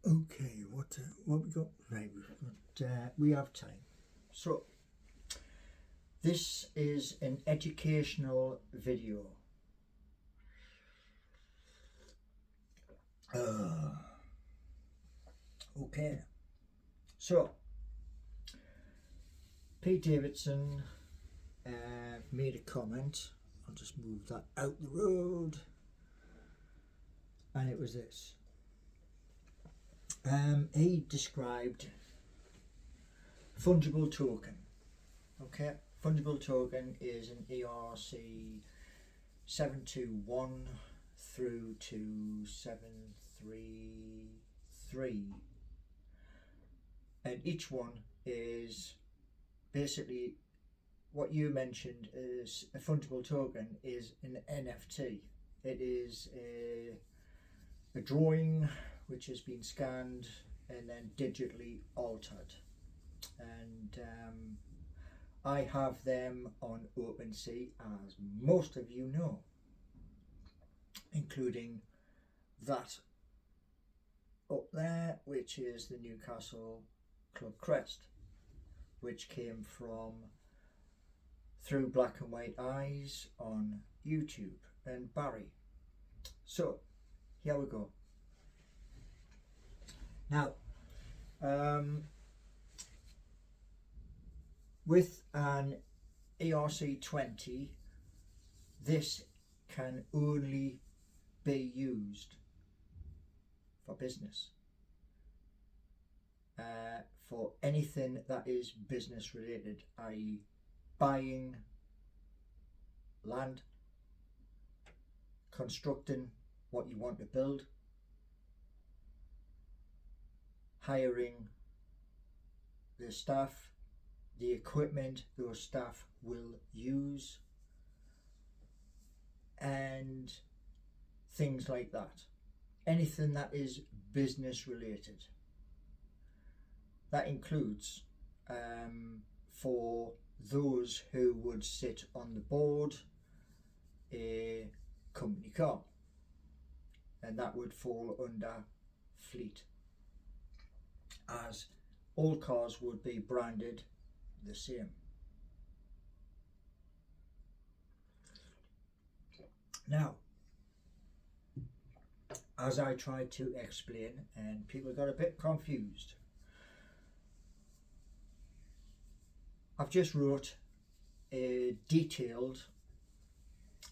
Okay, what we got? Right, we have time. So this is an educational video. Okay, so Pete Davidson made a comment. I'll just move that out the road, and it was this. He described fungible token. Okay, fungible token is an ERC 721 through to 733, and each one is basically what you mentioned as a fungible token is an NFT. It is a drawing which has been scanned and then digitally altered, and I have them on OpenSea, as most of you know, including that up there, which is the Newcastle Club crest, which came from Through Black and White Eyes on YouTube and Barry. So here we go. Now, with an ERC20, this can only be used for business, for anything that is business related, i.e. buying land, constructing what you want to build, hiring the staff, the equipment those staff will use, and things like that. Anything that is business related. That includes for those who would sit on the board a company car, and that would fall under fleet, as all cars would be branded the same. Now, as I tried to explain, and people got a bit confused, I've just wrote a detailed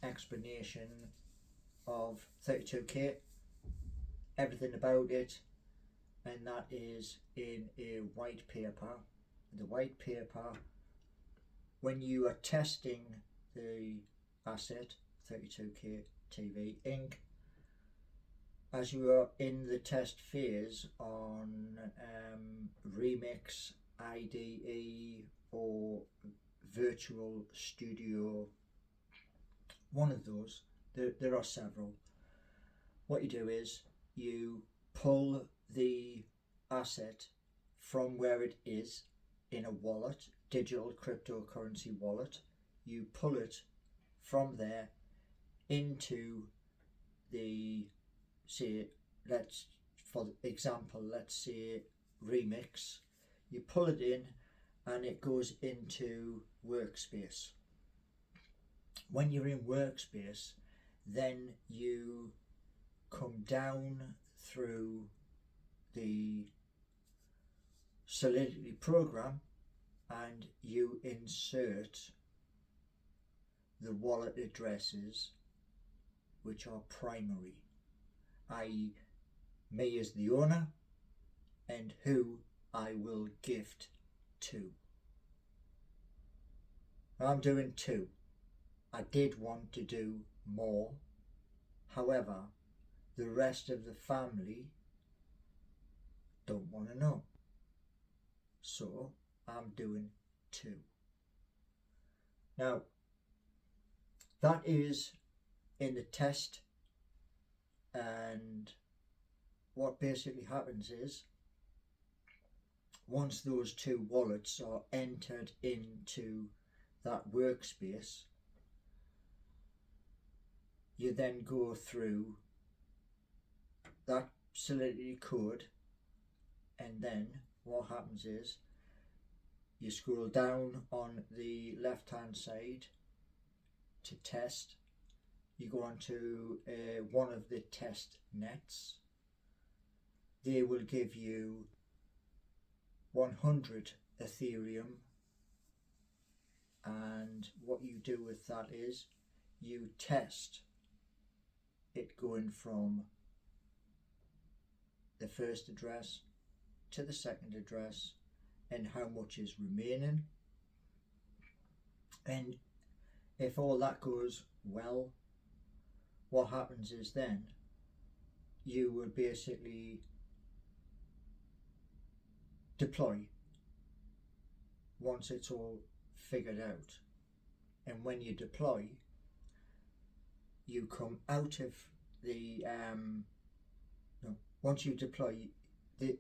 explanation of 32K, everything about it, and that is in a white paper. The white paper, when you are testing the asset 32K TV Inc., as you are in the test phase on Remix, IDE or Virtual Studio, one of those, there are several. What you do is you pull the asset from where it is in a wallet, digital cryptocurrency wallet. You pull it from there into the, say, let's say Remix. You pull it in and it goes into Workspace. When you're in Workspace, then you come down through the Solidity program and you insert the wallet addresses which are primary, i.e. me as the owner and who I will gift to. I'm doing 2. I did want to do more, however the rest of the family don't want to know, so I'm doing 2. Now that is in the test, and what basically happens is once those 2 wallets are entered into that Workspace, you then go through that Solidity code and then what happens is you scroll down on the left hand side to test. You go on to one of the test nets. They will give you 100 Ethereum, and what you do with that is you test it going from the first address to the second address and how much is remaining. And if all that goes well, what happens is then you will basically deploy once it's all figured out. And when you deploy, you come out of the once you deploy,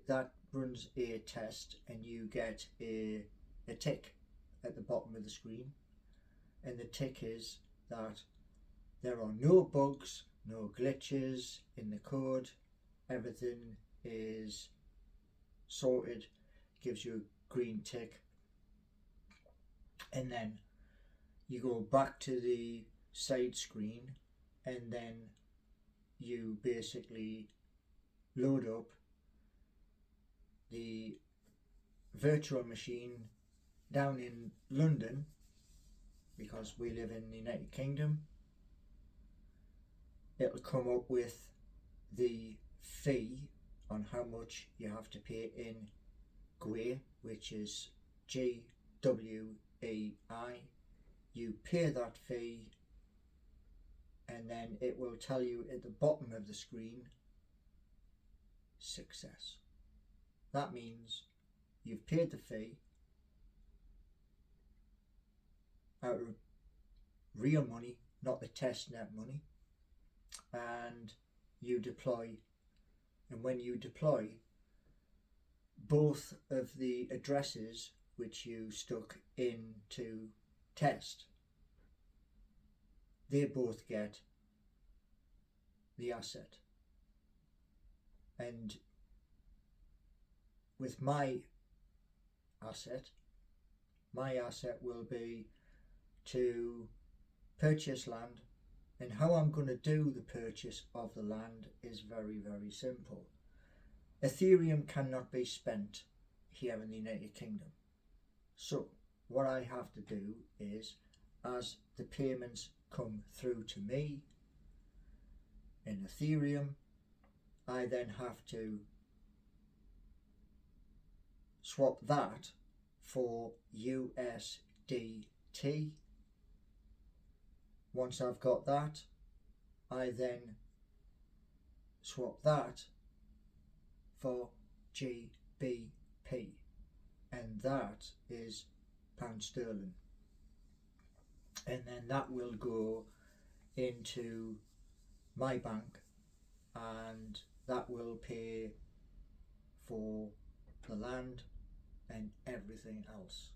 that runs a test and you get a tick at the bottom of the screen, and the tick is that there are no bugs, no glitches in the code, everything is sorted, gives you a green tick. And then you go back to the side screen, and then you basically load up the virtual machine down in London, because we live in the United Kingdom. It'll come up with the fee on how much you have to pay in GWEI, which is GWEI. You pay that fee, and then it will tell you at the bottom of the screen, success. That means you've paid the fee out of real money, not the testnet money, and you deploy. And when you deploy, both of the addresses which you stuck into test, they both get the asset. And with my asset will be to purchase land, and how I'm going to do the purchase of the land is very, very simple. Ethereum cannot be spent here in the United Kingdom. So what I have to do is, as the payments come through to me in Ethereum, I then have to swap that for USDT. Once I've got that, I then swap that for GBP, and that is pound sterling, and then that will go into my bank, and that will pay for the land and everything else.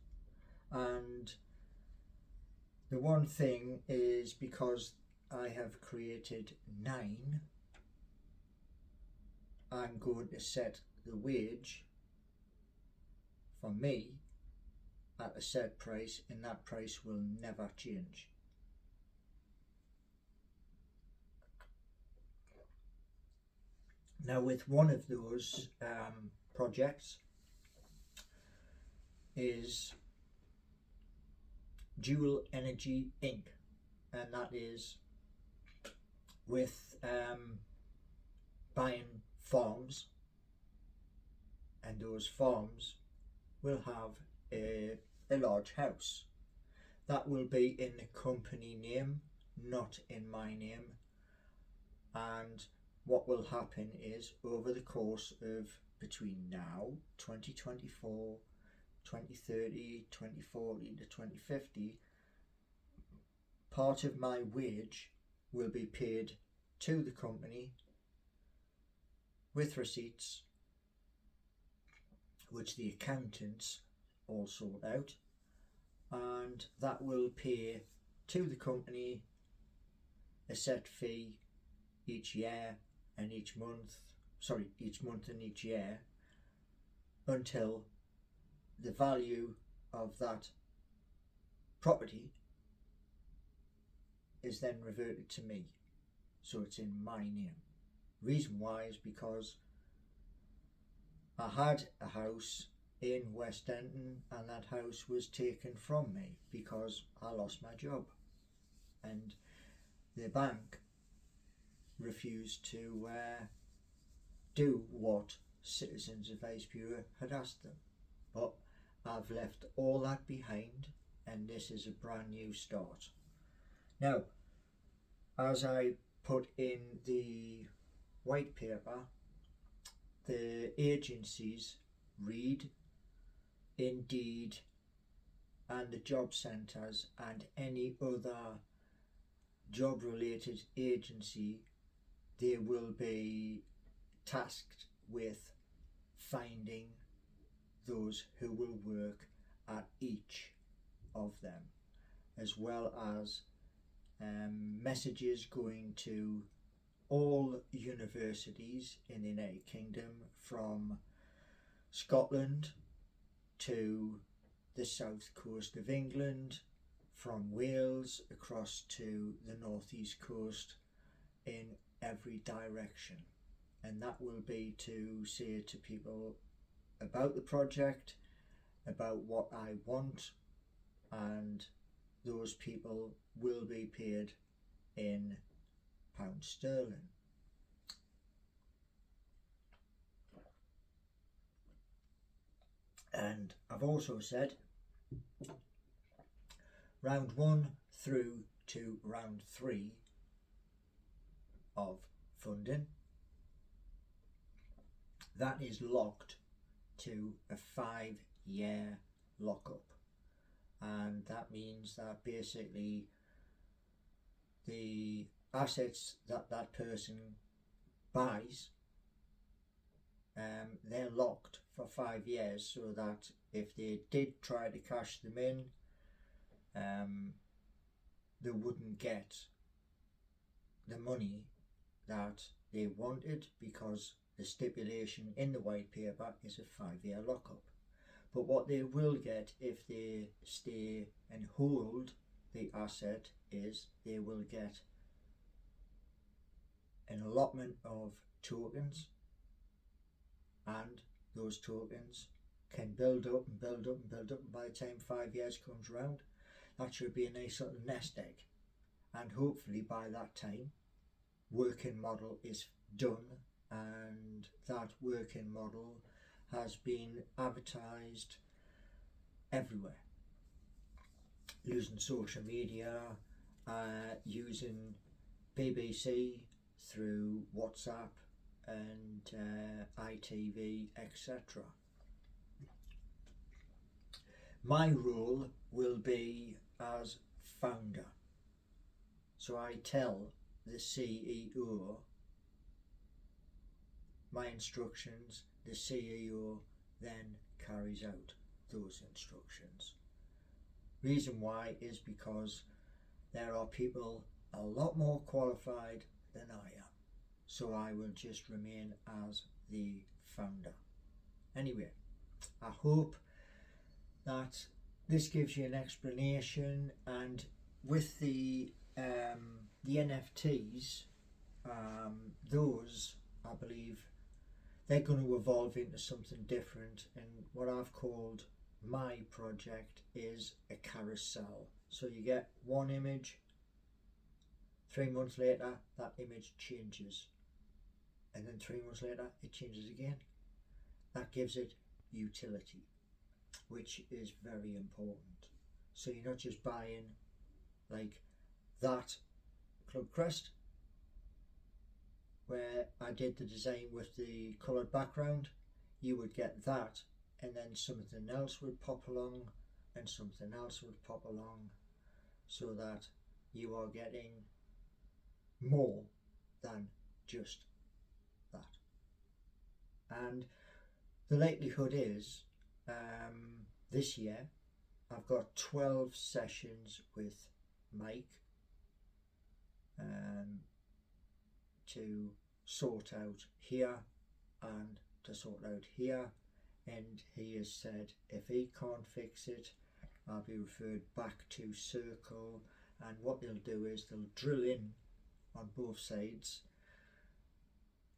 And the one thing is, because I have created 9, I'm going to set the wage for me at a set price, and that price will never change. Now, with one of those projects is Dual Energy Inc., and that is with buying farms, and those farms will have a large house. That will be in the company name, not in my name. And what will happen is, over the course of between now, 2024, 2030, 2040 to 2050, part of my wage will be paid to the company with receipts, which the accountants all sort out, and that will pay to the company a set fee each year and each month and each year, until the value of that property is then reverted to me, so it's in my name. Reason why is because I had a house in West Denton and that house was taken from me because I lost my job, and the bank refused to do what Citizens Advice Bureau had asked them. But I've left all that behind, and this is a brand new start. Now, as I put in the white paper, the agencies, Reed, Indeed, and the job centres and any other job related agency, they will be tasked with finding those who will work at each of them, as well as messages going to all universities in the United Kingdom, from Scotland to the south coast of England, from Wales across to the northeast coast, in every direction. And that will be to say to people about the project, about what I want, and those people will be paid in pound sterling. And I've also said round 1 through to round 3 of funding, that is locked to a 5-year lockup, and that means that basically the assets that that person buys, they're locked for 5 years, so that if they did try to cash them in, they wouldn't get the money that they wanted, because the stipulation in the white paper is a 5-year lockup. But what they will get if they stay and hold the asset is they will get an allotment of tokens, and those tokens can build up and build up and build up, and by the time 5 years comes round, that should be a nice little nest egg. And hopefully by that time, working model is done, and that working model has been advertised everywhere, using social media, using BBC through WhatsApp and ITV, etc. My role will be as founder, so I tell the CEO my instructions, the CEO then carries out those instructions. Reason why is because there are people a lot more qualified than I am, so I will just remain as the founder. Anyway, I hope that this gives you an explanation, and with the NFTs, those, I believe, they're going to evolve into something different, and what I've called my project is a carousel. So you get one image, 3 months later that image changes, and then 3 months later it changes again. That gives it utility, which is very important. So you're not just buying like that club crest where I did the design with the coloured background. You would get that, and then something else would pop along, and something else would pop along, so that you are getting more than just that. And the likelihood is this year I've got 12 sessions with Mike to sort out here and to sort out here and he has said if he can't fix it, I'll be referred back to Circle, and what they'll do is they'll drill in on both sides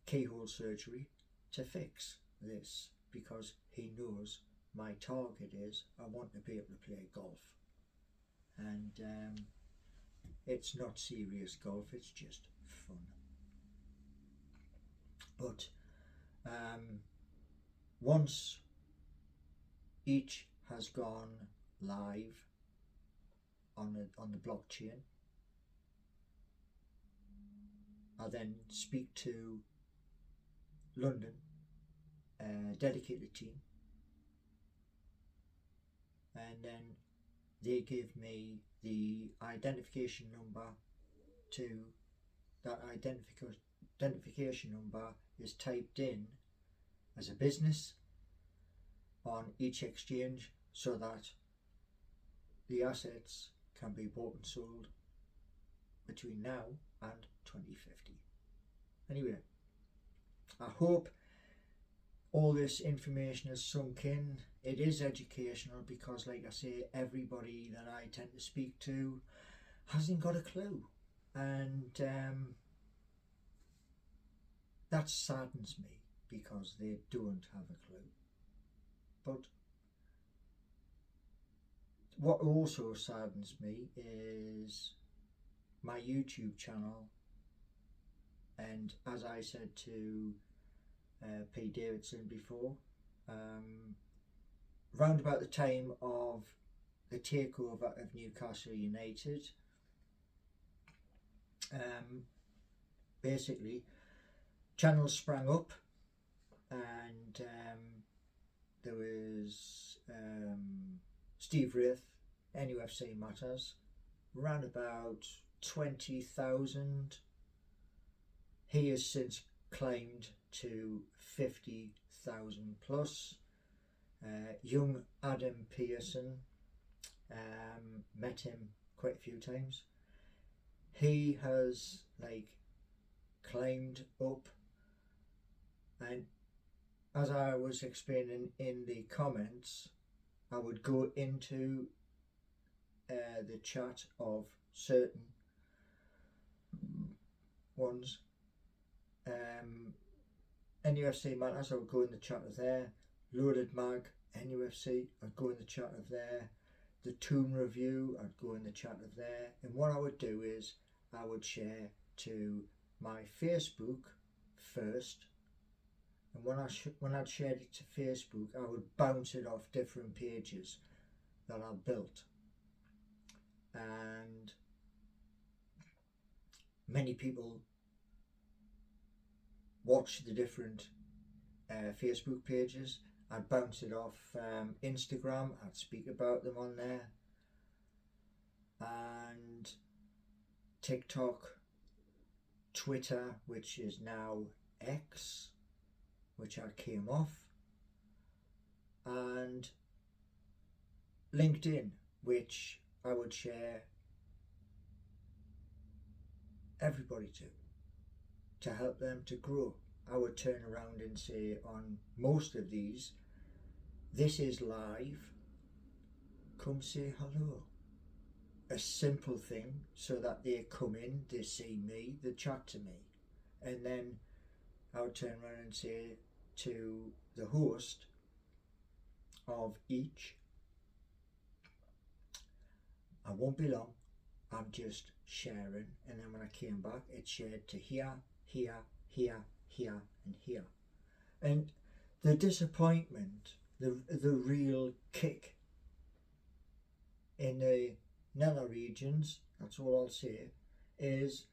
keyhole surgery to fix this, because he knows my target is I want to be able to play golf, and it's not serious golf, it's just fun. But once each has gone live on the blockchain, I then speak to London, dedicated team, and then they give me the identification number. To that identification number is typed in as a business on each exchange, so that the assets can be bought and sold between now and 2050. Anyway, I hope all this information has sunk in. It is educational because, like I say, everybody that I tend to speak to hasn't got a clue, and that saddens me because they don't have a clue. But what also saddens me is my YouTube channel, and as I said to Pete Davidson before, round about the time of the takeover of Newcastle United, basically channels sprang up, and there was Steve Wraith, NUFC Matters, around about 20,000. He has since climbed to 50,000 plus. Young Adam Pearson, met him quite a few times. He has climbed up, and as I was explaining in the comments, I would go into the chat of certain ones. NUFC Matters, I would go in the chat of there. Loaded Mag, NUFC, I'd go in the chat of there. The Tomb Review, I'd go in the chat of there. And what I would do is I would share to my Facebook first, and when I'd shared it to Facebook, I would bounce it off different pages that I built, and many people watch the different Facebook pages. I'd bounce it off Instagram, I'd speak about them on there, and TikTok, Twitter, which is now X, which I came off, and LinkedIn, which I would share everybody to help them to grow. I would turn around and say on most of these, this is live, come say hello. A simple thing, so that they come in, they see me, they chat to me, and then I would turn around and say to the host of each, I won't be long, I'm just sharing, and then when I came back, it shared to here, here, here, here, and here. And the disappointment, the real kick in the nether regions, that's all I'll say, is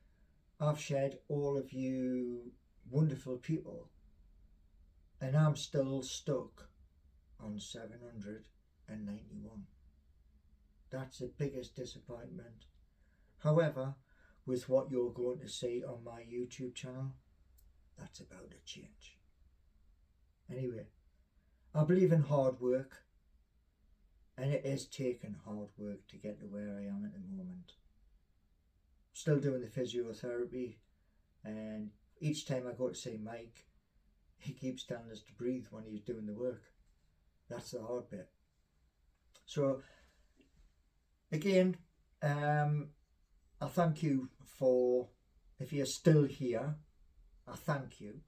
I've shared all of you wonderful people, and I'm still stuck on 791. That's the biggest disappointment. However, with what you're going to see on my YouTube channel, that's about to change. Anyway, I believe in hard work, and it is taking hard work to get to where I am at the moment. Still doing the physiotherapy, and each time I go to see Mike, he keeps telling us to breathe when he's doing the work. That's the hard bit. So again, I thank you for, if you're still here, I thank you,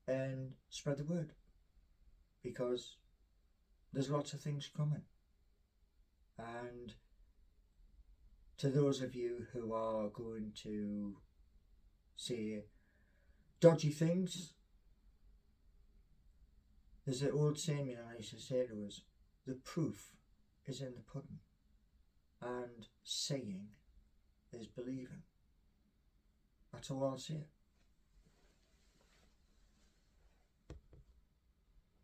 and spread the word, because there's lots of things coming. And to those of you who are going to say dodgy things, there's an old saying I used to say to us, the proof is in the pudding, and seeing is believing. That's all I'll say.